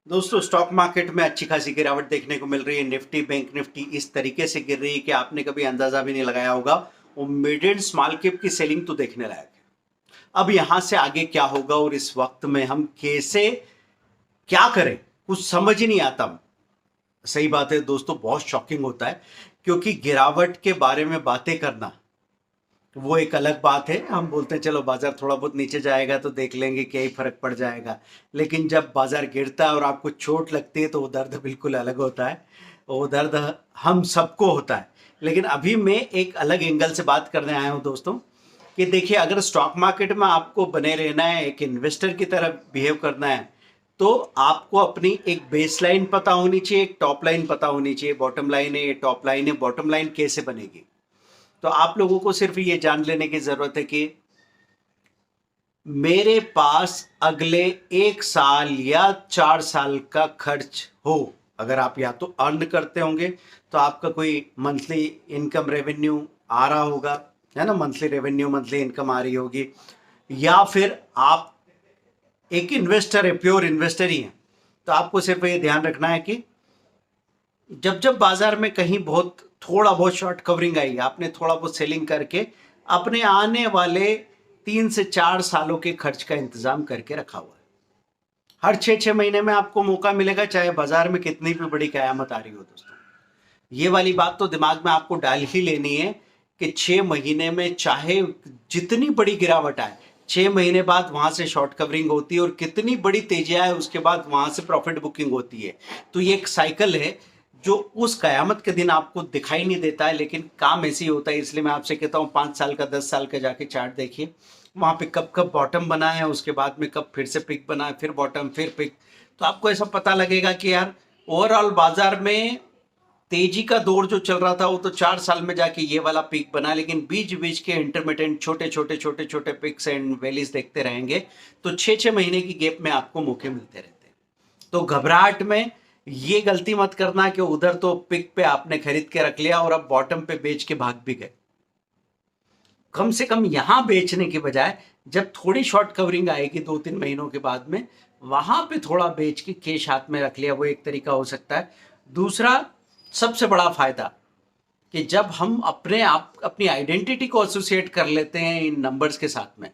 दोस्तों, stock market में अच्छी खासी गिरावट देखने को मिल रही है। निफ्टी, बैंक निफ्टी इस तरीके से गिर रही है कि आपने कभी अंदाजा भी नहीं लगाया होगा। वो मिड एंड स्मॉल कैप की सेलिंग तो देखने लायक है। अब यहां से आगे क्या होगा और इस वक्त में हम कैसे क्या करें, कुछ समझ ही नहीं आता। सही बात है दोस्तों, बहुत शॉकिंग होता है क्योंकि गिरावट के बारे में बातें करना वो एक अलग बात है। हम बोलते हैं चलो बाजार थोड़ा बहुत नीचे जाएगा तो देख लेंगे, क्या ही फर्क पड़ जाएगा। लेकिन जब बाजार गिरता है और आपको चोट लगती है तो वो दर्द बिल्कुल अलग होता है। वो दर्द हम सबको होता है। लेकिन अभी मैं एक अलग एंगल से बात करने आया हूं दोस्तों, कि देखिए, अगर स्टॉक मार्केट में आपको बने रहना है, एक इन्वेस्टर की तरह बिहेव करना है, तो आपको अपनी एक बेस लाइन पता होनी चाहिए, एक टॉप लाइन पता होनी चाहिए। बॉटम लाइन है, ये टॉप लाइन है। बॉटम लाइन कैसे बनेगी? तो आप लोगों को सिर्फ ये जान लेने की जरूरत है कि मेरे पास अगले 1 साल या 4 साल का खर्च हो। अगर आप या तो अर्न करते होंगे तो आपका कोई मंथली इनकम रेवेन्यू आ रहा होगा, है ना, मंथली रेवेन्यू, मंथली इनकम आ रही होगी, या फिर आप एक इन्वेस्टर है, प्योर इन्वेस्टर ही है। तो आपको सिर्फ ये ध्यान रखना है कि जब जब बाजार में कहीं बहुत थोड़ा बहुत शॉर्ट कवरिंग आई, आपने थोड़ा बहुत सेलिंग करके अपने आने वाले 3 से 4 सालों के खर्च का इंतजाम करके रखा हुआ है। हर 6 6 महीने में आपको मौका मिलेगा, चाहे बाजार में कितनी भी बड़ी कयामत आ रही हो दोस्तों। ये वाली बात तो दिमाग में आपको डाल ही लेनी है कि 6 महीने में चाहे जितनी बड़ी गिरावट आए, 6 महीने बाद वहां से शॉर्ट कवरिंग होती है, और कितनी बड़ी तेजी आए उसके बाद वहां से प्रॉफिट बुकिंग होती है। तो ये एक साइकिल है जो उस कयामत के दिन आपको दिखाई नहीं देता है, लेकिन काम ऐसे ही होता है। इसलिए मैं आपसे कहता हूँ 5 साल का, 10 साल का जाके चार्ट देखिए, वहां पे कब कब बॉटम बना है, उसके बाद में कब फिर से पिक बना है, फिर बॉटम, फिर पिक। तो आपको ऐसा पता लगेगा कि यार ओवरऑल बाजार में तेजी का दौर जो चल रहा था वो तो 4 साल में जाके ये वाला पीक बना, लेकिन बीच बीच के इंटरमीडिएट छोटे छोटे छोटे छोटे पिक्स एंड वैलीज देखते रहेंगे तो 6 6 महीने की गैप में आपको मौके मिलते रहते हैं। तो घबराहट में ये गलती मत करना कि उधर तो पिक पे आपने खरीद के रख लिया और अब बॉटम पे बेच के भाग भी गए। कम से कम यहां बेचने के बजाय जब थोड़ी शॉर्ट कवरिंग आएगी 2 3 महीनों के बाद में, वहां पे थोड़ा बेच के कैश हाथ में रख लिया, वो एक तरीका हो सकता है। दूसरा सबसे बड़ा फायदा, कि जब हम अपने आप अपनी आइडेंटिटी को एसोसिएट कर लेते हैं इन नंबर्स के साथ में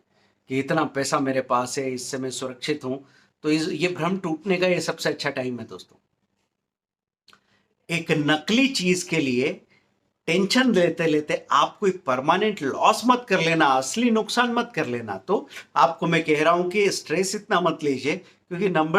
कि इतना पैसा मेरे पास है, इससे मैं सुरक्षित हूं, तो ये भ्रम टूटने का ये सबसे अच्छा टाइम है दोस्तों। एक नकली चीज के लिए टेंशन लेते लेते आप कोई परमानेंट लॉस मत कर लेना, असली नुकसान मत कर लेना। तो आपको मैं कह रहा हूं कि स्ट्रेस इतना मत लीजिए, क्योंकि नंबर